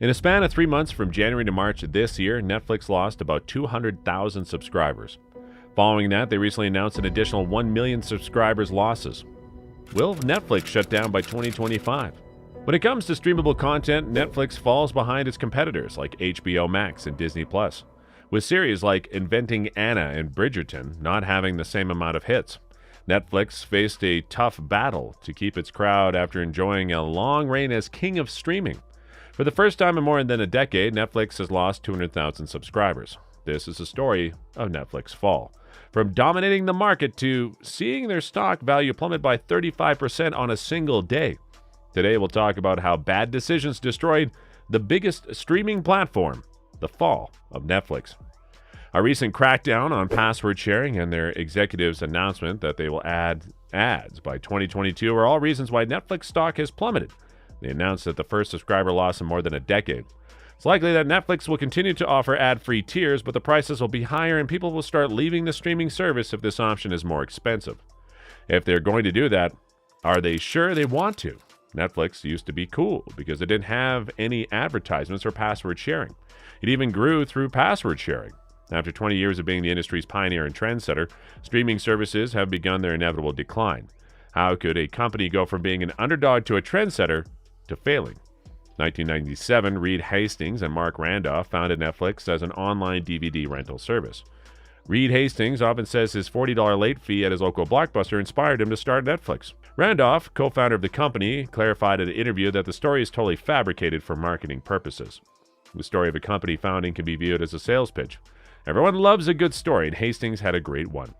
In a span of 3 months from January to March this year, Netflix lost about 200,000 subscribers. Following that, they recently announced an additional 1 million subscribers losses. Will Netflix shut down by 2025? When it comes to streamable content, Netflix falls behind its competitors like HBO Max and Disney+, with series like Inventing Anna and Bridgerton not having the same amount of hits. Netflix faced a tough battle to keep its crowd after enjoying a long reign as king of streaming. For the first time in more than a decade, Netflix has lost 200,000 subscribers. This is the story of Netflix's fall. From dominating the market to seeing their stock value plummet by 35% on a single day. Today we'll talk about how bad decisions destroyed the biggest streaming platform, the fall of Netflix. A recent crackdown on password sharing and their executives' announcement that they will add ads by 2022 are all reasons why Netflix stock has plummeted. They announced that the first subscriber loss in more than a decade. It's likely that Netflix will continue to offer ad-free tiers, but the prices will be higher and people will start leaving the streaming service if this option is more expensive. If they're going to do that, are they sure they want to? Netflix used to be cool because it didn't have any advertisements or password sharing. It even grew through password sharing. After 20 years of being the industry's pioneer and trendsetter, streaming services have begun their inevitable decline. How could a company go from being an underdog to a trendsetter to failing? 1997, Reed Hastings and Mark Randolph founded Netflix as an online DVD rental service. Reed Hastings often says his $40 late fee at his local Blockbuster inspired him to start Netflix. Randolph, co-founder of the company, clarified in an interview that the story is totally fabricated for marketing purposes. The story of a company founding can be viewed as a sales pitch. Everyone loves a good story, and Hastings had a great one.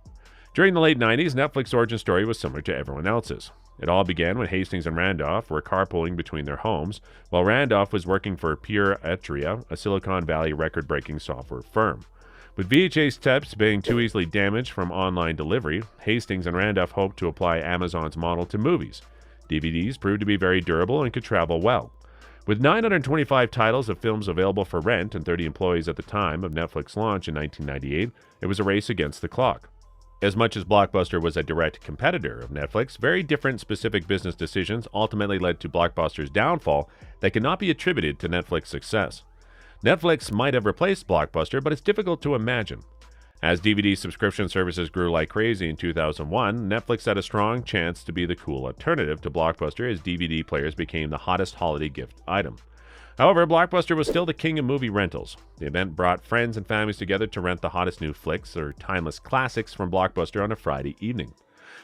During the late 90s, Netflix's origin story was similar to everyone else's. It all began when Hastings and Randolph were carpooling between their homes, while Randolph was working for Pure Etria, a Silicon Valley record-breaking software firm. With VHS tapes being too easily damaged from online delivery, Hastings and Randolph hoped to apply Amazon's model to movies. DVDs proved to be very durable and could travel well. With 925 titles of films available for rent and 30 employees at the time of Netflix launch in 1998, it was a race against the clock. As much as Blockbuster was a direct competitor of Netflix, very different specific business decisions ultimately led to Blockbuster's downfall that cannot be attributed to Netflix's success. Netflix might have replaced Blockbuster, but it's difficult to imagine. As DVD subscription services grew like crazy in 2001, Netflix had a strong chance to be the cool alternative to Blockbuster as DVD players became the hottest holiday gift item. However, Blockbuster was still the king of movie rentals. The event brought friends and families together to rent the hottest new flicks or timeless classics from Blockbuster on a Friday evening.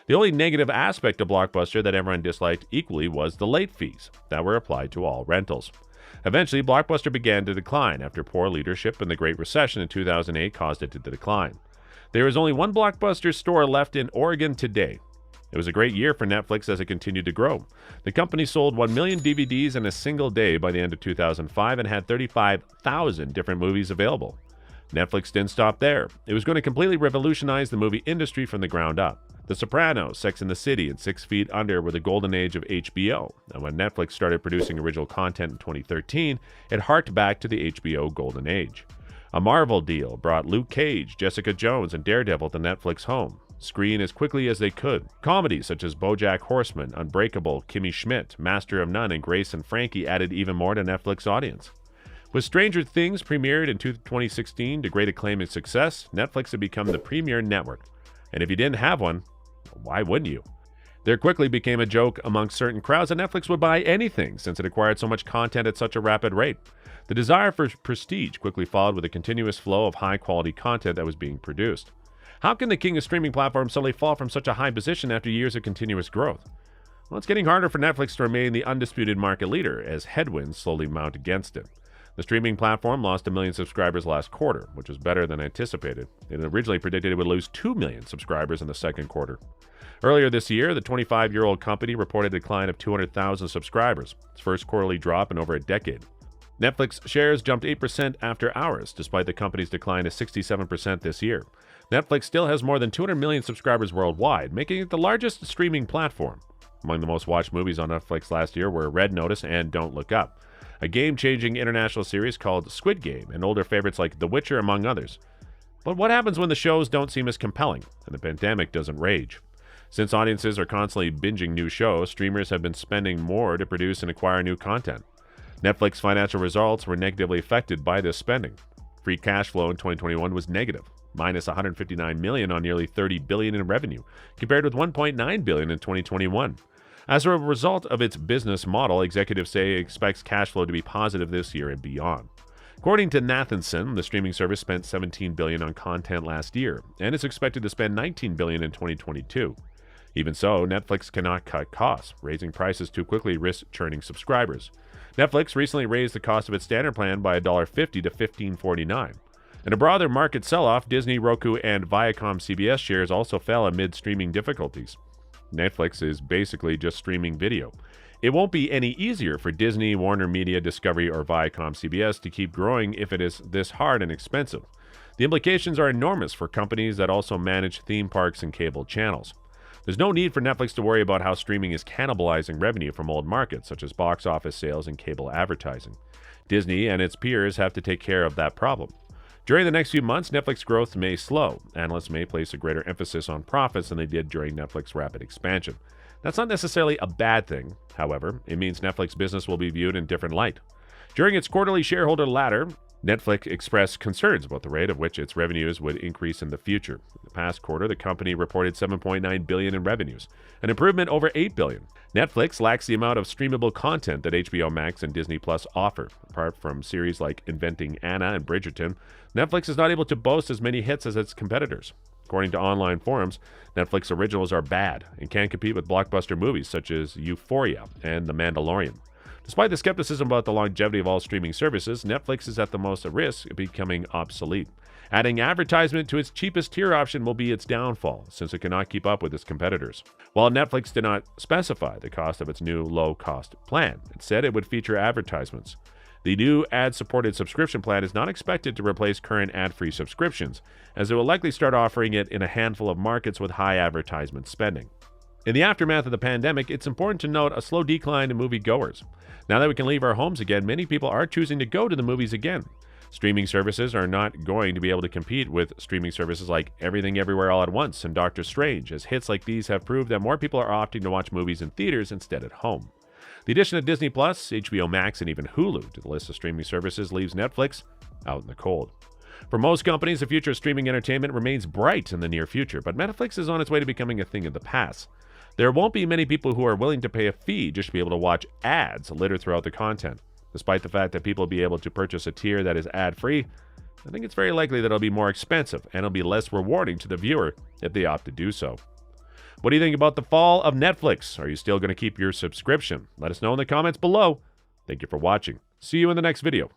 The only negative aspect of Blockbuster that everyone disliked equally was the late fees that were applied to all rentals. Eventually, Blockbuster began to decline after poor leadership and the Great Recession in 2008 caused it to decline. There is only one Blockbuster store left in Oregon today. It was a great year for Netflix as it continued to grow. The company sold 1 million DVDs in a single day by the end of 2005 and had 35,000 different movies available. Netflix didn't stop there. It was going to completely revolutionize the movie industry from the ground up. The Sopranos, Sex and the City, and 6 Feet Under were the golden age of HBO, and when Netflix started producing original content in 2013, it harked back to the HBO golden age. A Marvel deal brought Luke Cage, Jessica Jones, and Daredevil to Netflix home. Screen as quickly as they could. Comedies such as BoJack Horseman, Unbreakable, Kimmy Schmidt, Master of None, and Grace and Frankie added even more to Netflix audience. With Stranger Things premiered in 2016 to great acclaim and success, Netflix had become the premier network. And if you didn't have one, why wouldn't you? There quickly became a joke amongst certain crowds that Netflix would buy anything since it acquired so much content at such a rapid rate. The desire for prestige quickly followed with a continuous flow of high-quality content that was being produced. How can the king of streaming platforms suddenly fall from such a high position after years of continuous growth? Well, it's getting harder for Netflix to remain the undisputed market leader as headwinds slowly mount against it. The streaming platform lost 1 million subscribers last quarter, which was better than anticipated. It originally predicted it would lose 2 million subscribers in the second quarter. Earlier this year, the 25-year-old company reported a decline of 200,000 subscribers, its first quarterly drop in over a decade. Netflix shares jumped 8% after hours, despite the company's decline of 67% this year. Netflix still has more than 200 million subscribers worldwide, making it the largest streaming platform. Among the most watched movies on Netflix last year were Red Notice and Don't Look Up, a game-changing international series called Squid Game, and older favorites like The Witcher, among others. But what happens when the shows don't seem as compelling, and the pandemic doesn't rage? Since audiences are constantly binging new shows, streamers have been spending more to produce and acquire new content. Netflix financial results were negatively affected by this spending. Free cash flow in 2021 was negative, minus $159 million on nearly $30 billion in revenue, compared with $1.9 billion in 2021. As a result of its business model, executives say it expects cash flow to be positive this year and beyond. According to Nathanson, the streaming service spent $17 billion on content last year, and is expected to spend $19 billion in 2022. Even so, Netflix cannot cut costs. Raising prices too quickly risks churning subscribers. Netflix recently raised the cost of its standard plan by $1.50 to $15.49. In a broader market sell-off, Disney, Roku, and Viacom CBS shares also fell amid streaming difficulties. Netflix is basically just streaming video. It won't be any easier for Disney, Warner Media, Discovery, or Viacom CBS to keep growing if it is this hard and expensive. The implications are enormous for companies that also manage theme parks and cable channels. There's no need for Netflix to worry about how streaming is cannibalizing revenue from old markets, such as box office sales and cable advertising. Disney and its peers have to take care of that problem. During the next few months, Netflix growth may slow. Analysts may place a greater emphasis on profits than they did during Netflix's rapid expansion. That's not necessarily a bad thing. However, it means Netflix business will be viewed in a different light. During its quarterly shareholder letter, Netflix expressed concerns about the rate at which its revenues would increase in the future. In the past quarter, the company reported $7.9 billion in revenues, an improvement over $8 billion. Netflix lacks the amount of streamable content that HBO Max and Disney Plus offer. Apart from series like Inventing Anna and Bridgerton, Netflix is not able to boast as many hits as its competitors. According to online forums, Netflix originals are bad and can't compete with blockbuster movies such as Euphoria and The Mandalorian. Despite the skepticism about the longevity of all streaming services, Netflix is at the most at risk of becoming obsolete. Adding advertisement to its cheapest tier option will be its downfall, since it cannot keep up with its competitors. While Netflix did not specify the cost of its new low-cost plan, it said it would feature advertisements. The new ad-supported subscription plan is not expected to replace current ad-free subscriptions, as it will likely start offering it in a handful of markets with high advertisement spending. In the aftermath of the pandemic, it's important to note a slow decline in moviegoers. Now that we can leave our homes again, many people are choosing to go to the movies again. Streaming services are not going to be able to compete with streaming services like Everything Everywhere All at Once and Doctor Strange, as hits like these have proved that more people are opting to watch movies in theaters instead at home. The addition of Disney Plus, HBO Max, and even Hulu to the list of streaming services leaves Netflix out in the cold. For most companies, the future of streaming entertainment remains bright in the near future, but Netflix is on its way to becoming a thing of the past. There won't be many people who are willing to pay a fee just to be able to watch ads littered throughout the content. Despite the fact that people will be able to purchase a tier that is ad-free, I think it's very likely that it'll be more expensive and it'll be less rewarding to the viewer if they opt to do so. What do you think about the fall of Netflix? Are you still going to keep your subscription? Let us know in the comments below. Thank you for watching. See you in the next video.